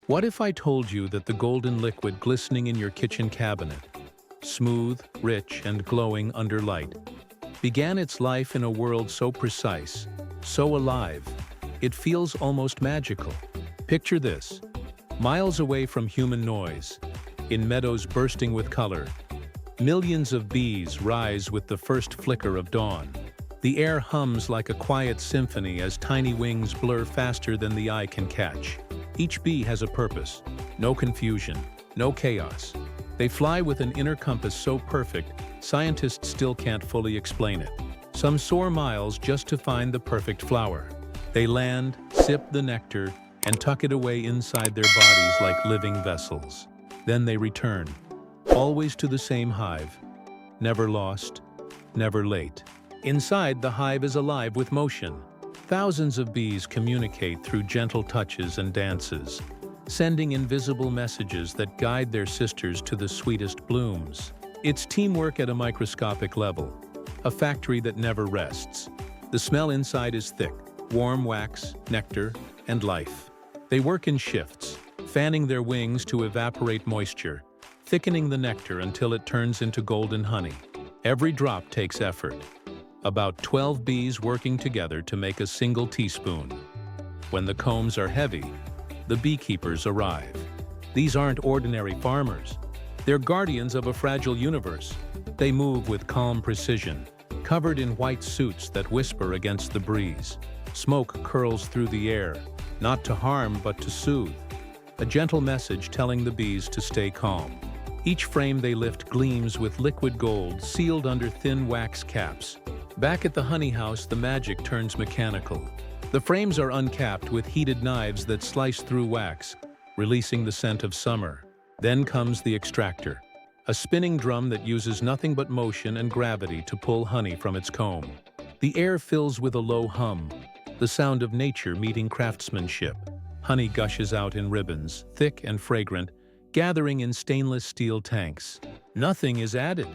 What if I told you that the golden liquid glistening in your kitchen cabinet, smooth, rich, and glowing under light, began its life in a world so precise, so alive, it feels almost magical? Picture this: miles away from human noise, in meadows bursting with color, millions of bees rise with the first flicker of dawn. The air hums like a quiet symphony as tiny wings blur faster than the eye can catch. Each bee has a purpose, no confusion, no chaos. They fly with an inner compass so perfect, scientists still can't fully explain it. Some soar miles just to find the perfect flower. They land, sip the nectar, and tuck it away inside their bodies like living vessels. Then they return, always to the same hive, never lost, never late. Inside, the hive is alive with motion. Thousands of bees communicate through gentle touches and dances, sending invisible messages that guide their sisters to the sweetest blooms. It's teamwork at a microscopic level, a factory that never rests. The smell inside is thick, warm wax, nectar, and life. They work in shifts, fanning their wings to evaporate moisture, thickening the nectar until it turns into golden honey. Every drop takes effort. About 12 bees working together to make a single teaspoon. When the combs are heavy, the beekeepers arrive. These aren't ordinary farmers. They're guardians of a fragile universe. They move with calm precision, covered in white suits that whisper against the breeze. Smoke curls through the air, not to harm but to soothe. A gentle message telling the bees to stay calm. Each frame they lift gleams with liquid gold sealed under thin wax caps. Back at the honey house, the magic turns mechanical. The frames are uncapped with heated knives that slice through wax, releasing the scent of summer. Then comes the extractor, a spinning drum that uses nothing but motion and gravity to pull honey from its comb. The air fills with a low hum, the sound of nature meeting craftsmanship. Honey gushes out in ribbons, thick and fragrant, gathering in stainless steel tanks. Nothing is added,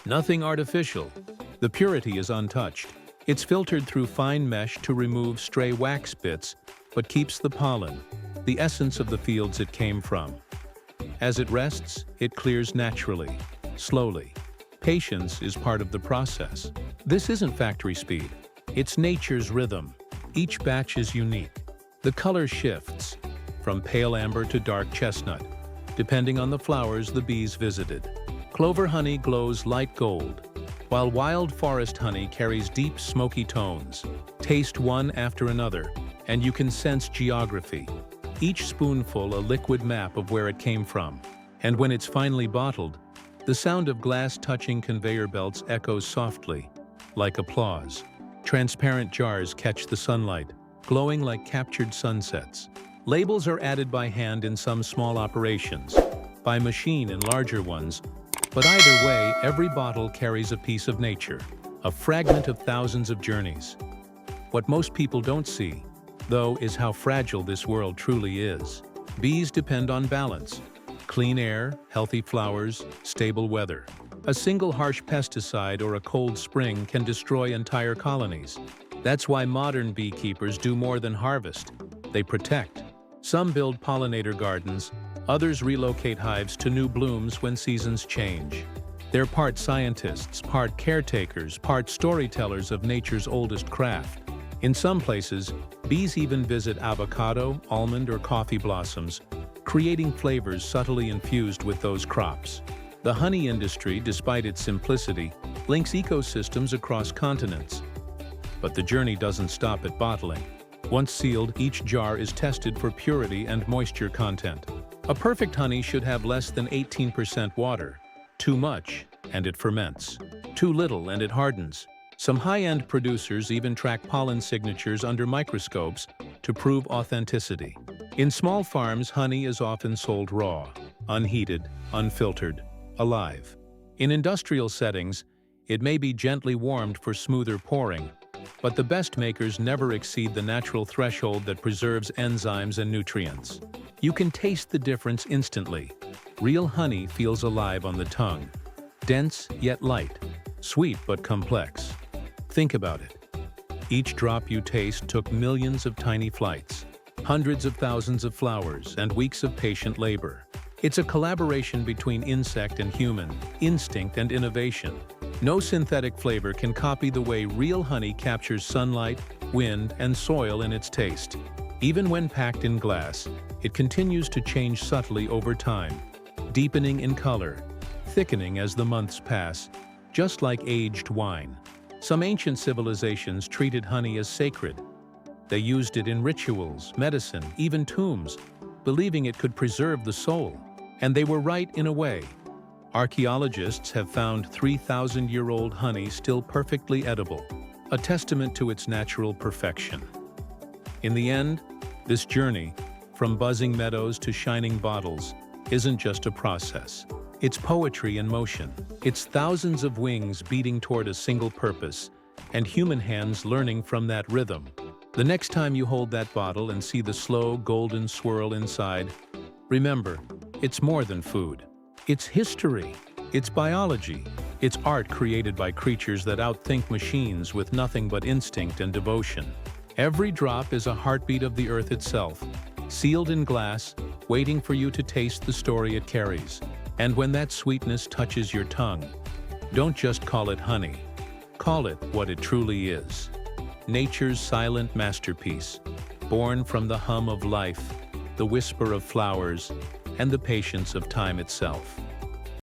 nothing artificial. The purity is untouched. It's filtered through fine mesh to remove stray wax bits, but keeps the pollen, the essence of the fields it came from. As it rests, it clears naturally, slowly. Patience is part of the process. This isn't factory speed. It's nature's rhythm. Each batch is unique. The color shifts, from pale amber to dark chestnut, depending on the flowers the bees visited. Clover honey glows light gold, while wild forest honey carries deep, smoky tones. Taste one after another, and you can sense geography. Each spoonful a liquid map of where it came from. And when it's finally bottled, the sound of glass touching conveyor belts echoes softly, like applause. Transparent jars catch the sunlight, glowing like captured sunsets. Labels are added by hand in some small operations, by machine in larger ones, but either way, every bottle carries a piece of nature, a fragment of thousands of journeys. What most people don't see, though, is how fragile this world truly is. Bees depend on balance: clean air, healthy flowers, stable weather. A single harsh pesticide or a cold spring can destroy entire colonies. That's why modern beekeepers do more than harvest. They protect. Some build pollinator gardens, others relocate hives to new blooms when seasons change. They're part scientists, part caretakers, part storytellers of nature's oldest craft. In some places, bees even visit avocado, almond, or coffee blossoms, creating flavors subtly infused with those crops. The honey industry, despite its simplicity, links ecosystems across continents. But the journey doesn't stop at bottling. Once sealed, each jar is tested for purity and moisture content. A perfect honey should have less than 18% water. Too much, and it ferments. Too little, and it hardens. Some high-end producers even track pollen signatures under microscopes to prove authenticity. In small farms, honey is often sold raw, unheated, unfiltered, alive. In industrial settings, it may be gently warmed for smoother pouring, but the best makers never exceed the natural threshold that preserves enzymes and nutrients. You can taste the difference instantly. Real honey feels alive on the tongue. Dense yet light. Sweet but complex. Think about it. Each drop you taste took millions of tiny flights. Hundreds of thousands of flowers and weeks of patient labor. It's a collaboration between insect and human, instinct and innovation. No synthetic flavor can copy the way real honey captures sunlight, wind, and soil in its taste. Even when packed in glass, it continues to change subtly over time, deepening in color, thickening as the months pass, just like aged wine. Some ancient civilizations treated honey as sacred. They used it in rituals, medicine, even tombs, believing it could preserve the soul. And they were right in a way. Archaeologists have found 3,000-year-old honey still perfectly edible, a testament to its natural perfection. In the end, this journey, from buzzing meadows to shining bottles, isn't just a process. It's poetry in motion. It's thousands of wings beating toward a single purpose, and human hands learning from that rhythm. The next time you hold that bottle and see the slow, golden swirl inside, remember, it's more than food. It's history. It's biology. It's art created by creatures that outthink machines with nothing but instinct and devotion. Every drop is a heartbeat of the earth itself, sealed in glass, waiting for you to taste the story it carries. And when that sweetness touches your tongue, don't just call it honey. Call it what it truly is. Nature's silent masterpiece, born from the hum of life, the whisper of flowers, and the patience of time itself.